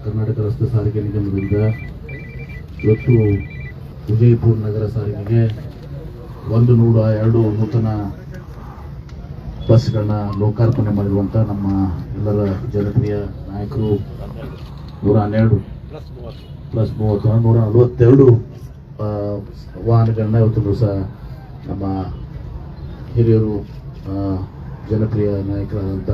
ಕರ್ನಾಟಕ ರಸ್ತೆ ಸಾರಿಗೆ ನಿಗಮದಿಂದ ಇವತ್ತು ವಿಜಯಪುರ ನಗರ ಸಾರಿಗೆಗೆ 102 ನೂತನ ಬಸ್ಗಳನ್ನ ಲೋಕಾರ್ಪಣೆ ಮಾಡಿರುವಂಥ ನಮ್ಮ ಎಲ್ಲರ ಜನಪ್ರಿಯ ನಾಯಕರು 112 ಪ್ಲಸ್ 30 142 ವಾಹನಗಳನ್ನ ಇವತ್ತು ದಿವಸ ನಮ್ಮ ಹಿರಿಯರು ಜನಪ್ರಿಯ ನಾಯಕರಾದಂಥ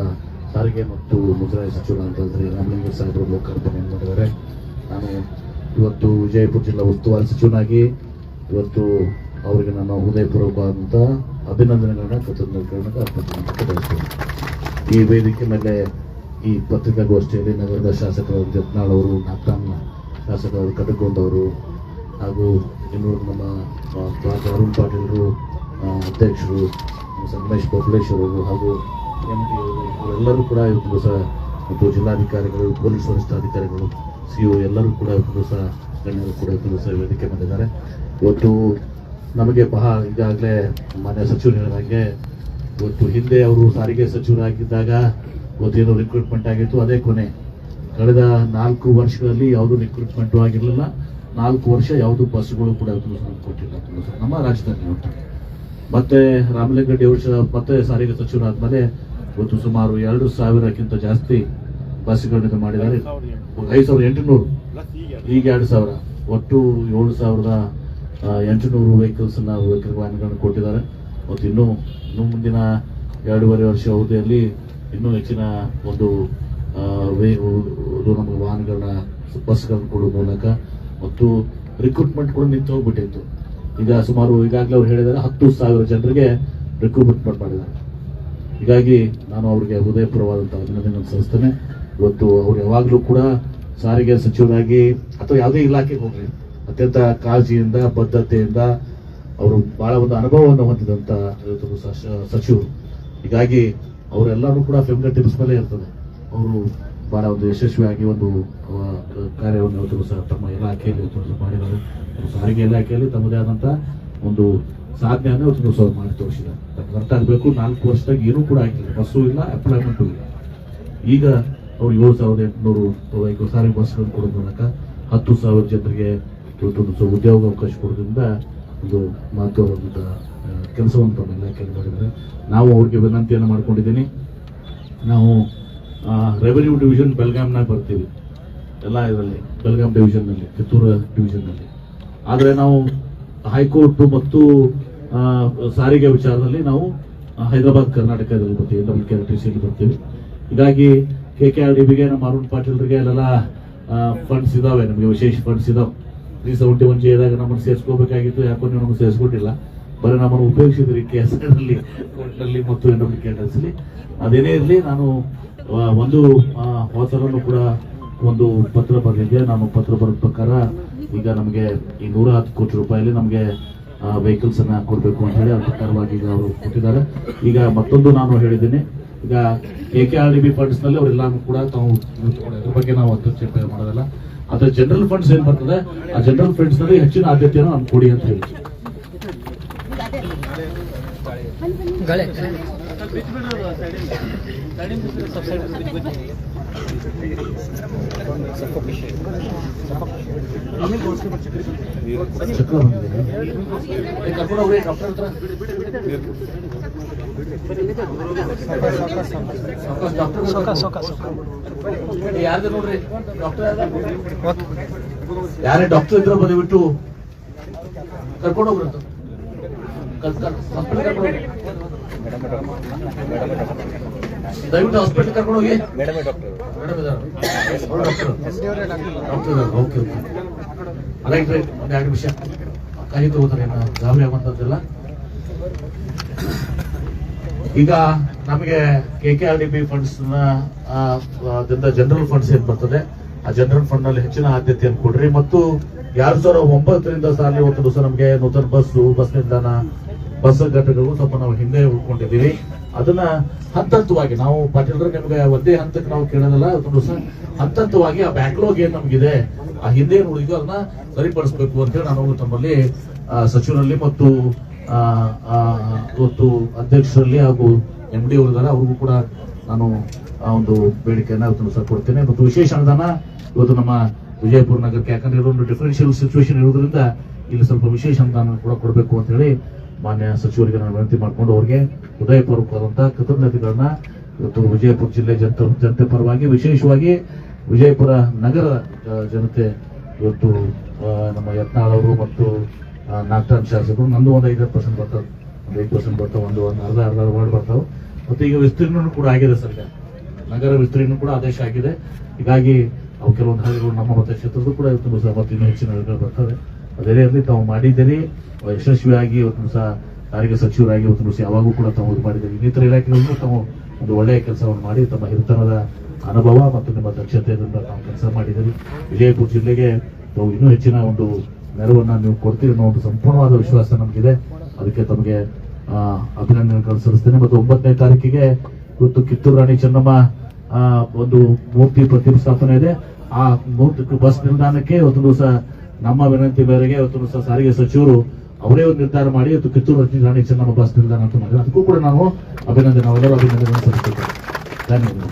ಸಾರಿಗೆ ಮತ್ತು ಮುಜರಾಯಿ ಸಚಿವರಾದಂಥ ಶ್ರೀ ರಾಮಲಿಂಗ ಸಾಹೇಬರು ಲೋಕಾರ್ಪಣೆ ಮಾಡಿದ್ದಾರೆ. ನಾನು ಇವತ್ತು ವಿಜಯಪುರ ಜಿಲ್ಲಾ ಉಸ್ತುವಾರಿ ಸಚಿವನಾಗಿ ಇವತ್ತು ಅವರಿಗೆ ನಾನು ಹೃದಯಪೂರ್ವಕವಾದಂಥ ಅಭಿನಂದನೆಗಳನ್ನ ಕೃತಜ್ಞತೆಗಳನ್ನ ಅರ್ಪಿಸ್ತೇನೆ. ಈ ವೇದಿಕೆ ಮೇಲೆ ಈ ಪತ್ರಿಕಾಗೋಷ್ಠಿಯಲ್ಲಿ ನಗರದ ಶಾಸಕರು ಜತ್ನಾಳ್ ಅವರು, ನಾಗ್ತಾನ್ ಶಾಸಕರು ಕಟಕೊಂಡವರು ಹಾಗೂ ಇನ್ನೂರು ನಮ್ಮ ಅರುಣ್ ಪಾಟೀಲರು ಅಧ್ಯಕ್ಷರು, ಸಂಗಮೇಶ್ ಬಬಲೇಶ್ವರರು ಹಾಗೂ MP ಅವರು ಇವರೆಲ್ಲರೂ ಕೂಡ ಇವತ್ತು ದಿವಸ ಮತ್ತು ಜಿಲ್ಲಾಧಿಕಾರಿಗಳು, ಪೊಲೀಸ್ ವರಿಷ್ಠಾಧಿಕಾರಿಗಳು, CO ಎಲ್ಲರೂ ಕೂಡ ಇವತ್ತು ದಿವಸ ಗಣ್ಯರು ಕೂಡ ಇವತ್ತು ದಿವಸ ವೇದಿಕೆ ಬಂದಿದ್ದಾರೆ. ಇವತ್ತು ನಮಗೆ ಈಗಾಗಲೇ ಮಾನ್ಯ ಸಚಿವರು ಹೇಳಿದಾಗೆ ಇವತ್ತು ಹಿಂದೆ ಅವರು ಸಾರಿಗೆ ಸಚಿವರಾಗಿದ್ದಾಗ ಇವತ್ತೇನು ರಿಕ್ರೂಟ್ಮೆಂಟ್ ಆಗಿತ್ತು ಅದೇ ಕೊನೆ. ಕಳೆದ 4 ವರ್ಷಗಳಲ್ಲಿ ಯಾವುದೂ ರಿಕ್ರೂಟ್ಮೆಂಟು ಆಗಿರಲಿಲ್ಲ. 4 ವರ್ಷ ಯಾವುದು ಬಸ್ಗಳು ಕೂಡ ಕೊಟ್ಟಿಲ್ಲ ನಮ್ಮ ರಾಜ್ಯದಲ್ಲಿ. ಮತ್ತೆ ರಾಮಲಿಂಗಡ್ಡಿ ಅವರು ಮತ್ತೆ ಸಾರಿಗೆ ಸಚಿವರಾದ್ಮೇಲೆ ಇವತ್ತು ಸುಮಾರು 2,000ಕ್ಕಿಂತ ಜಾಸ್ತಿ ಬಸ್ಗಳನ್ನು ಮಾಡಿದ್ದಾರೆ. 5,800 ಈಗ 2,000 ಒಟ್ಟು 7,800 ವೆಹಿಕಲ್ಸ್ ವಾಹನಗಳನ್ನು ಕೊಟ್ಟಿದ್ದಾರೆ. ಮತ್ತು ಇನ್ನೂ ಮುಂದಿನ 2.5 ವರ್ಷ ಅವಧಿಯಲ್ಲಿ ಇನ್ನೂ ಹೆಚ್ಚಿನ ಒಂದು ನಮಗೆ ವಾಹನಗಳನ್ನ ಬಸ್ಗಳನ್ನು ಕೊಡುವ ಮೂಲಕ ಮತ್ತು ರಿಕ್ರೂಟ್ಮೆಂಟ್ ಕೂಡ ನಿಂತು ಹೋಗ್ಬಿಟ್ಟಿತ್ತು. ಈಗ ಸುಮಾರು ಈಗಾಗಲೇ ಅವ್ರು ಹೇಳಿದ್ದಾರೆ 10,000 ಜನರಿಗೆ ರಿಕ್ರೂಟ್ಮೆಂಟ್ ಮಾಡಿದ್ದಾರೆ. ಹೀಗಾಗಿ ನಾನು ಅವರಿಗೆ ಹೃದಯಪೂರ್ವವಾದಂಥ ಅಭಿನಂದನೆ ಸಲ್ಲಿಸ್ತೇನೆ. ಇವತ್ತು ಅವ್ರು ಯಾವಾಗಲೂ ಕೂಡ ಸಾರಿಗೆ ಸಚಿವರಾಗಿ ಅಥವಾ ಯಾವುದೇ ಇಲಾಖೆಗೆ ಹೋಗಲಿ ಅತ್ಯಂತ ಕಾಳಜಿಯಿಂದ ಬದ್ಧತೆಯಿಂದ ಅವರು ಬಹಳ ಒಂದು ಅನುಭವವನ್ನು ಹೊಂದಿದಂಥ ಸಚಿವರು. ಹೀಗಾಗಿ ಅವರೆಲ್ಲರೂ ಕೂಡ ಫಿಂಗರ್ ಟಿಪ್ಸ್ ಮೇಲೆ ಇರ್ತದೆ. ಅವರು ಬಹಳ ಒಂದು ಯಶಸ್ವಿಯಾಗಿ ಒಂದು ಕಾರ್ಯವನ್ನು ಇವತ್ತು ಸಹ ತಮ್ಮ ಇಲಾಖೆಯಲ್ಲಿ ಮಾಡಿದ್ದಾರೆ. ಸಾರಿಗೆ ಇಲಾಖೆಯಲ್ಲಿ ತಮ್ಮದೇ ಆದಂಥ ಒಂದು ಸಾಧನೆಯನ್ನು ಇವತ್ತು ಸಹ ಮಾಡಿ ತೋರಿಸಿದ್ದಾರೆ. ಅರ್ಥ ಆಗಬೇಕು, 4 ವರ್ಷದಾಗ ಏನೂ ಕೂಡ ಆಗಿಲ್ಲ, ಬಸ್ಸು ಇಲ್ಲ, ಎಂಪ್ಲಾಯ್ಮೆಂಟು ಇಲ್ಲ. ಈಗ ಅವರು 7,800 ಸಾರಿಗೆ ಬಸ್ಗಳನ್ನು ಕೊಡೋದ್ರ ಮೂಲಕ 10,000 ಜನರಿಗೆ ಇವತ್ತೊಂದು ಉದ್ಯೋಗ ಅವಕಾಶ ಕೊಡೋದ್ರಿಂದ ಒಂದು ಮಹತ್ವವಾದಂಥ ಕೆಲಸವನ್ನು ತಮ್ಮ ಇಲಾಖೆಯಲ್ಲಿ ಮಾಡಿದ್ದಾರೆ. ನಾವು ಅವ್ರಿಗೆ ವಿನಂತಿಯನ್ನು ಮಾಡ್ಕೊಂಡಿದ್ದೀನಿ. ನಾವು ರೆವೆನ್ಯೂ ಡಿವಿಷನ್ ಬೆಳಗಾಂನಾಗ ಬರ್ತೀವಿ, ಎಲ್ಲ ಇದರಲ್ಲಿ ಬೆಳಗಾಂ ಡಿವಿಷನ್ನಲ್ಲಿ, ಕಿತ್ತೂರು ಡಿವಿಷನ್ನಲ್ಲಿ. ಆದರೆ ನಾವು ಹೈಕೋರ್ಟ್ ಮತ್ತು ಸಾರಿಗೆ ವಿಚಾರದಲ್ಲಿ ನಾವು ಹೈದರಾಬಾದ್ ಕರ್ನಾಟಕದಲ್ಲಿ ಬರ್ತೀವಿ, KRTCಯಲ್ಲಿ ಬರ್ತೀವಿ. ಹೀಗಾಗಿ KKRDBಗೆ ನಮ್ಮ ಅರುಣ್ ಪಾಟೀಲ್ರಿಗೆ ಅಲ್ಲೆಲ್ಲ ಫಂಡ್ಸ್ ಇದಾವೆ, ನಮಗೆ ವಿಶೇಷ ಫಂಡ್ಸ್ ಇದಾವೆ. 371 ಜೆದಾಗ ನಮ್ಮನ್ನು ಸೇರಿಸ್ಕೋಬೇಕಾಗಿತ್ತು, ಯಾಕೋ ನೀವು ನಮಗೆ ಸೇರಿಸ್ಕೊಟ್ಟಿಲ್ಲ. ಬರೀ ನಮ್ಮನ್ನು ಉಪಯೋಗಿಸಿದ್ರಿ KSRನಲ್ಲಿ, ಕೋರ್ಟ್ನಲ್ಲಿ ಮತ್ತು KRTCಲಿ. ಅದೇನೇ ಇರಲಿ, ನಾನು ಒಂದು ಹೊಸಲನ್ನು ಕೂಡ ಒಂದು ಪತ್ರ ಬರೆದಿದ್ದೆ. ನಾನು ಪತ್ರ ಬರೆದ ಪ್ರಕಾರ ಈಗ ನಮಗೆ ಈ 110 ಕೋಟಿ ರೂಪಾಯಿಲಿ ನಮಗೆ ವೆಹಿಕಲ್ಸ್ ಅನ್ನ ಕೊಡಬೇಕು ಅಂತ ಹೇಳಿ ಅದ್ರ ಪ್ರಕಾರವಾಗಿ ಈಗ ಅವರು ಕೊಟ್ಟಿದ್ದಾರೆ. ಈಗ ಮತ್ತೊಂದು ನಾನು ಹೇಳಿದ್ದೀನಿ, ಈಗ KKRDB ಫಂಡ್ಸ್ ನಲ್ಲಿ ಅವರೆಲ್ಲಾನು ಕೂಡ ತಾವು ಇದ್ರ ಬಗ್ಗೆ ನಾವು ಚರ್ಚೆ ಮಾಡೋದಲ್ಲ. ಅದ್ರ ಜನರಲ್ ಫಂಡ್ಸ್ ಏನ್ ಬರ್ತದೆ, ಆ ಜನರಲ್ ಫಂಡ್ಸ್ ನಲ್ಲಿ ಹೆಚ್ಚಿನ ಆದ್ಯತೆಯನ್ನು ನಾನು ಕೊಡಿ ಅಂತ ಹೇಳಿ. ಚಕ್ರ ಬಂದಿದೆ ಯಾರ್ದು ನೋಡ್ರಿ, ಯಾರೇ ಡಾಕ್ಟರ್ ಇದ್ರೆ ಬಂದ್ಬಿಟ್ಟು ಕರ್ಕೊಂಡು ಹೋಗ್ಬಿಡ್ತು. ದಯವಿಟ್ಟು ಹಾಸ್ಪಿಟಲ್ ಕರ್ಕೊಂಡು ಹೋಗಿ. Madam okay right right. ಒಂದು 2 ನಿಮಿಷ ಕಾಯಿ ತಗೋತಾರೆ, ಗಾಬರಿ ಆಗುವಂಥದ್ದೆಲ್ಲ. ಈಗ ನಮಗೆ KKRDB ಫಂಡ್ಸ್ ಜನರಲ್ ಫಂಡ್ಸ್ ಏನ್ ಬರ್ತದೆ, ಆ ಜನರಲ್ ಫಂಡ್ ನಲ್ಲಿ ಹೆಚ್ಚಿನ ಆದ್ಯತೆಯನ್ನು ಕೊಡ್ರಿ. ಮತ್ತು 2009ರಿಂದ ಸಾಲಿ ಒಂದು ದಿವಸ ನಮಗೆ ನೂತನ ಬಸ್ ನಿಲ್ದಾಣ, ಬಸ್ ಘಟಕಗಳು ಸ್ವಲ್ಪ ನಾವು ಹಿಂದೆ ಉಳ್ಕೊಂಡಿದ್ದೀವಿ. ಅದನ್ನ ಹಂತವಾಗಿ ನಾವು ಪಾಟೀಲ್ರ ನಿಮ್ಗೆ ಒಂದೇ ಹಂತಕ್ಕೆ ನಾವು ಕೇಳೋದಲ್ಲ, ಒಂದು ದಿವಸ ಹಂತವಾಗಿ ಆ ಬ್ಯಾಕ್ಲಾಗ್ ಏನ್ ನಮ್ಗಿದೆ, ಆ ಹಿಂದೆ ಉಳಿದು ಅದನ್ನ ಸರಿಪಡಿಸಬೇಕು ಅಂತ ಹೇಳಿ ನಾನು ತಮ್ಮಲ್ಲಿ ಸಚಿವರಲ್ಲಿ ಮತ್ತು ಇವತ್ತು ಅಧ್ಯಕ್ಷರಲ್ಲಿ ಹಾಗೂ MD ಅವರಿದ್ದಾರೆ, ಅವ್ರಿಗೂ ಕೂಡ ನಾನು ಒಂದು ಬೇಡಿಕೆಯನ್ನ ಇವತ್ತು ಕೊಡ್ತೇನೆ. ಮತ್ತು ವಿಶೇಷ ಅನುದಾನ ಇವತ್ತು ನಮ್ಮ ವಿಜಯಪುರ ನಗರಕ್ಕೆ, ಯಾಕಂದ್ರೆ ಇದೊಂದು ಡಿಫರೆನ್ಷಿಯಲ್ ಸಿಚುವೇಶನ್ ಇರೋದ್ರಿಂದ ಇಲ್ಲಿ ಸ್ವಲ್ಪ ವಿಶೇಷ ಅನುದಾನ ಕೂಡ ಕೊಡಬೇಕು ಅಂತ ಹೇಳಿ ಮಾನ್ಯ ಸಚಿವರಿಗೆ ನಾನು ವಿನಂತಿ ಮಾಡಿಕೊಂಡು ಅವರಿಗೆ ಹೃದಯಪೂರ್ವಕವಾದಂತಹ ಕೃತಜ್ಞತೆಗಳನ್ನ ಇವತ್ತು ವಿಜಯಪುರ ಜಿಲ್ಲೆ ಜನತೆ ಪರವಾಗಿ, ವಿಶೇಷವಾಗಿ ವಿಜಯಪುರ ನಗರ ಜನತೆ ಇವತ್ತು ನಮ್ಮ ಯತ್ನಾಳ್ ಅವರು ಮತ್ತು ನಾಗರಾಜ್ ಶಾಸಕರು, ನಂದು ಒಂದು 50% ಬರ್ತಾವೆ, ಒಂದು 8% ಬರ್ತಾವೆ, ಒಂದು ಅರ್ಧ ವಾರ್ಡ್ ಬರ್ತಾವೆ. ಮತ್ತು ಈಗ ವಿಸ್ತೀರ್ಣ ಕೂಡ ಆಗಿದೆ ಸರ್, ಈಗ ನಗರ ವಿಸ್ತೀರ್ಣ ಕೂಡ ಆದೇಶ ಆಗಿದೆ. ಹೀಗಾಗಿ ಅವು ಕೆಲವೊಂದು ಹಳ್ಳಿಗಳು ನಮ್ಮ ಮತಕ್ಷೇತ್ರದ್ದು ಕೂಡ ಇವತ್ತು ಸಹ ಮತ್ತು ಇನ್ನೂ ಹೆಚ್ಚಿನ ಹಳ್ಳಿಗಳು ಬರ್ತವೆ. ಅದೇ ರೀತಿ ತಾವು ಮಾಡಿದ್ದೀರಿ, ಯಶಸ್ವಿಯಾಗಿ ಇವತ್ತು ಸಹ ಸಾರಿಗೆ ಸಚಿವರಾಗಿ ಇವತ್ತು ಸಹ ಯಾವಾಗೂ ಕೂಡ ತಾವು ಇದು ಮಾಡಿದ್ದೀರಿ. ಇನ್ನಿತರ ಇಲಾಖೆಗಳನ್ನು ತಾವು ಒಂದು ಒಳ್ಳೆಯ ಕೆಲಸವನ್ನು ಮಾಡಿ ತಮ್ಮ ಹಿರಿತನದ ಅನುಭವ ಮತ್ತು ನಿಮ್ಮ ದಕ್ಷತೆಯಿಂದ ತಾವು ಕೆಲಸ ಮಾಡಿದ್ದೀರಿ. ವಿಜಯಪುರ ಜಿಲ್ಲೆಗೆ ತಾವು ಇನ್ನೂ ಹೆಚ್ಚಿನ ಒಂದು ನೆರವನ್ನ ನೀವು ಕೊಡ್ತೀರಿ ಅನ್ನೋ ಒಂದು ಸಂಪೂರ್ಣವಾದ ವಿಶ್ವಾಸ ನಮಗಿದೆ. ಅದಕ್ಕೆ ತಮಗೆ ಅಭಿನಂದನೆಗಳನ್ನು ಸಲ್ಲಿಸ್ತೇನೆ. ಮತ್ತು 9ನೇ ತಾರೀಕಿಗೆ ಇವತ್ತು ಕಿತ್ತೂರು ರಾಣಿ ಚೆನ್ನಮ್ಮ ಒಂದು ಮೂರ್ತಿ ಪ್ರತಿಷ್ಠಾಪನೆ ಇದೆ. ಆ ಮೂರ್ತಿ ಬಸ್ ನಿಲ್ದಾಣಕ್ಕೆ ಇವತ್ತು ದಿವಸ ನಮ್ಮ ವಿನಂತಿ ಮೇರೆಗೆ ಇವತ್ತು ಸಹ ಸಾರಿಗೆ ಸಚಿವರು ಅವರೇ ಒಂದು ನಿರ್ಧಾರ ಮಾಡಿ ಇವತ್ತು ಕಿತ್ತೂರು ರಾಣಿ ಚೆನ್ನಮ್ಮ ಬಸ್ ನಿಲ್ದಾಣ ಅಂತ ಮಾಡಿದ್ರು. ಅದಕ್ಕೂ ಕೂಡ ನಾವು ನಾವೆಲ್ಲರೂ ಅಭಿನಂದನೆ ಸಲ್ಲಿಸ್ತೇವೆ. ಧನ್ಯವಾದ.